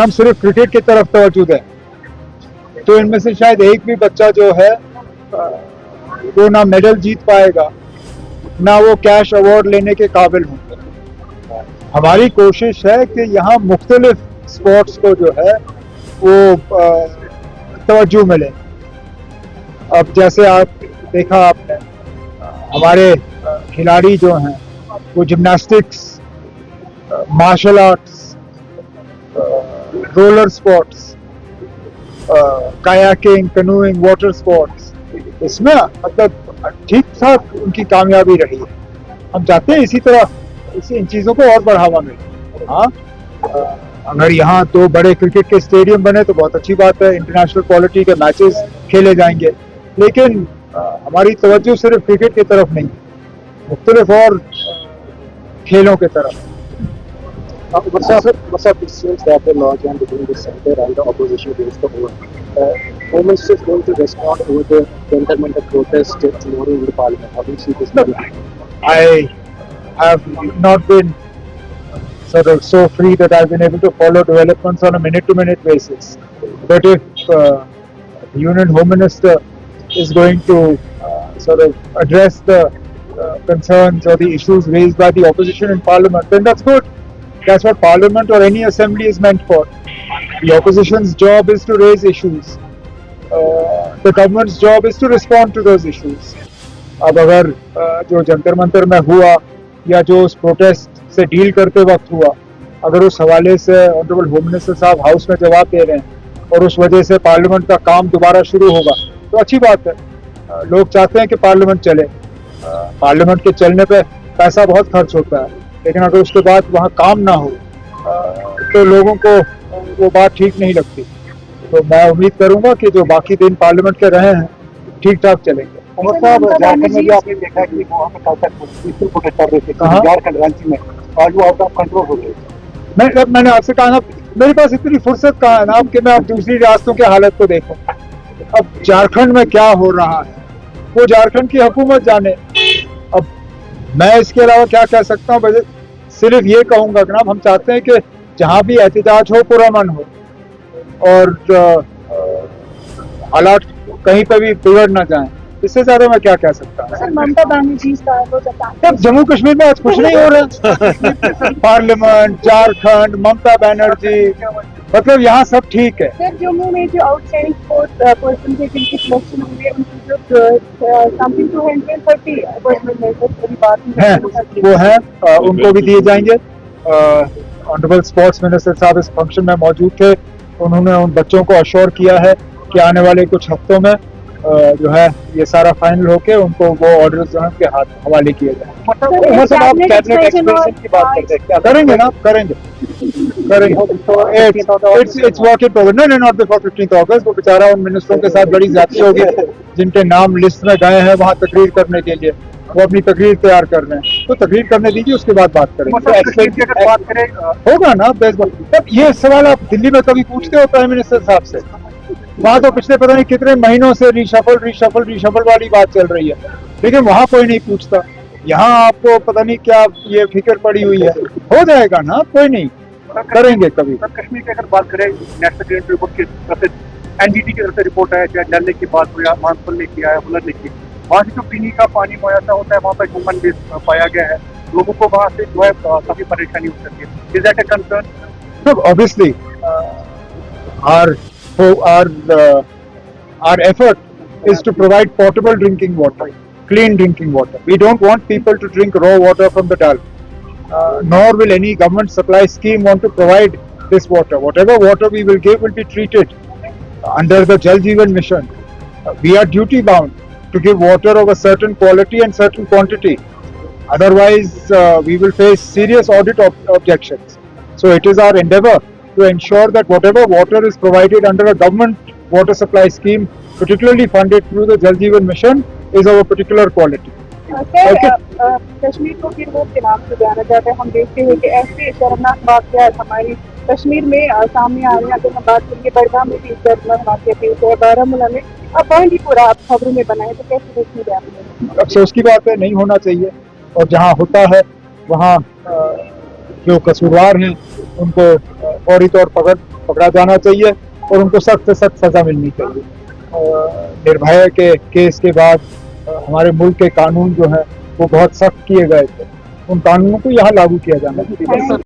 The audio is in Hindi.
हम सिर्फ क्रिकेट की तरफ तवज्जो दें तो इनमें से शायद एक भी बच्चा जो है वो ना मेडल जीत पाएगा ना वो कैश अवार्ड लेने के काबिल होंगे। हमारी कोशिश है कि यहाँ मुख्तलिफ स्पोर्ट्स को जो है वो तवज्जो मिले। अब जैसे आप देखा आपने हमारे खिलाड़ी जो हैं वो gymnastics, martial arts, roller sports, kayaking, canoeing, water sports, इसमें मतलब ठीक ठाक उनकी कामयाबी रही है। हम चाहते हैं इसी तरह इन चीज़ों को और बढ़ावा मिले। हाँ, अगर यहाँ 2 बड़े क्रिकेट के स्टेडियम बने तो बहुत अच्छी बात है, इंटरनेशनल क्वालिटी के मैचेस खेले जाएंगे, लेकिन हमारी तवज्जो सिर्फ क्रिकेट की तरफ नहीं, मुख्तलिफ और खेलों की तरफ। What's up? It seems that the log between the center and the opposition against the whole. Home Minister is going to respond over the Janta protest tomorrow in the Parliament. How do you see this? I have not been sort of so free that I've been able to follow developments on a minute-to-minute basis. But if the Union Home Minister is going to sort of address the concerns or the issues raised by the opposition in Parliament, then that's good. That's what Parliament or any assembly is meant for. The opposition's job is to raise issues. The government's job is to respond to those issues. अब अगर जो जंतर मंतर में हुआ या जो उस प्रोटेस्ट से डील करते वक्त हुआ, अगर उस हवाले से ऑनरेबल होम मिनिस्टर साहब हाउस में जवाब दे रहे हैं और उस वजह से पार्लियामेंट का काम दोबारा शुरू होगा तो अच्छी बात है। लोग चाहते हैं कि पार्लियामेंट चले। पार्लियामेंट के चलने पे पैसा बहुत खर्च होता है, लेकिन अगर उसके बाद वहाँ काम ना हो तो लोगों को वो बात ठीक नहीं लगती। तो मैं उम्मीद करूँगा कि जो बाकी दिन पार्लियामेंट के रहे हैं ठीक ठाक चलेंगे। झारखंड में भी आपने देखा कि वहाँ पे कल तक पीसफुल प्रोटेस्ट कर रहे थे झारखंड रांची में, आज वो आउट ऑफ कंट्रोल हो गए। मैंने आपसे कहा ना, मेरे पास इतनी फुर्सत कहाँ है ना अब कि मैं अब दूसरी रियासतों की हालत को देखूं। अब झारखंड में क्या हो रहा है वो झारखंड की हुकूमत जाने। अब मैं इसके अलावा क्या कह सकता हूँ, सिर्फ ये कहूँगा कि हम चाहते हैं कि जहाँ भी एहतजाज हो पुरअमन हो और हालात कहीं पर भी बिगड़ ना जाए। इससे ज्यादा मैं क्या कह सकता हूँ। ममता बनर्जी तब जम्मू कश्मीर में आज कुछ नहीं हो रहा। पार्लियामेंट, झारखंड, ममता बनर्जी, मतलब यहाँ सब ठीक है। सर, जम्मू में जो आउटस्टैंडिंग पर्सन थे जिनकी सिलेक्शन हुई है उनकी जो समथिंग 230 पर्सनल मेजर्स की बात है वो है, उनको भी दिए जाएंगे। ऑनरेबल स्पोर्ट्स मिनिस्टर साहब इस फंक्शन में मौजूद थे। उन्होंने उन बच्चों को अश्योर किया है कि आने वाले कुछ हफ्तों में जो है ये सारा फाइनल होके उनको वो ऑर्डर जो है उनके हवाले किए जाए। मतलब आप कैबिनेट एक्सपेंशन की बात करते हैं, क्या करेंगे ना? करेंगे। It's work in progress. नहीं, नॉट बिफोर 15 अगस्त। वो बेचारा उन मिनिस्टरों के साथ बड़ी ज्यादती होगी जिनके नाम लिस्ट में गए हैं वहाँ तकरीर करने के लिए। वो अपनी तकरीर तैयार कर रहे हैं तो तकरीर करने दीजिए, उसके बाद बात करेंगे। होगा ना बेसबॉल। ये सवाल आप दिल्ली में कभी पूछते हो प्राइम मिनिस्टर साहब से? वहाँ तो पिछले पता नहीं कितने महीनों से रिशफल वाली बात चल रही है, लेकिन वहाँ कोई नहीं पूछता। यहाँ आपको पता नहीं क्या ये फिक्र पड़ी हुई है। हो जाएगा ना, कोई नहीं, करेंगे कभी। कश्मीर की अगर बात करें, नेशनल ग्रीन रिपोर्ट की तरफ से एनजीटी की तरफ से रिपोर्ट है, चाहे डल लेक की बात हो या मानसून ने किया है, बुलर ने की, वहाँ से जो पीने का पानी मुहैया होता है वहाँ पर ह्यूमन वेस्ट पाया गया है। लोगों को वहाँ से जो है काफी परेशानी हो सकती है। Is that a concern? Obviously our effort is to provide portable drinking water, clean drinking water. We don't want people to drink raw water from the Dal, nor will any government supply scheme want to provide this water. Whatever water we will give will be treated under the Jal Jeevan Mission. We are duty bound to give water of a certain quality and certain quantity. Otherwise, we will face serious audit objections. So it is our endeavor to ensure that whatever water is provided under a government water supply scheme, particularly funded through the Jal Jeevan Mission, is of a particular quality. Kashmir को फिर वो के नाम से जाना जाता है। हम देखते हैं कि ऐसे शर्मनाक वाक़यात हमारी कश्मीर में सामने आ रहे हैं। अगर हम बात करेंगे बड़गाम में भी दर्दनाक वाक़या पेश है, बारामूला में, अब बांडीपुरा आप खबरों में बनाए, तो कैसे देखने आपने? अफसोस की बात है, नहीं होना चाहिए। और जहाँ होता है वहाँ जो कसूरवार हैं उनको फौरी तौर पकड़ा जाना चाहिए और उनको सख्त से सख्त सजा मिलनी चाहिए। निर्भया के केस के बाद हमारे मुल्क के कानून जो है वो बहुत सख्त किए गए थे, उन कानूनों को यहाँ लागू किया जाना चाहिए।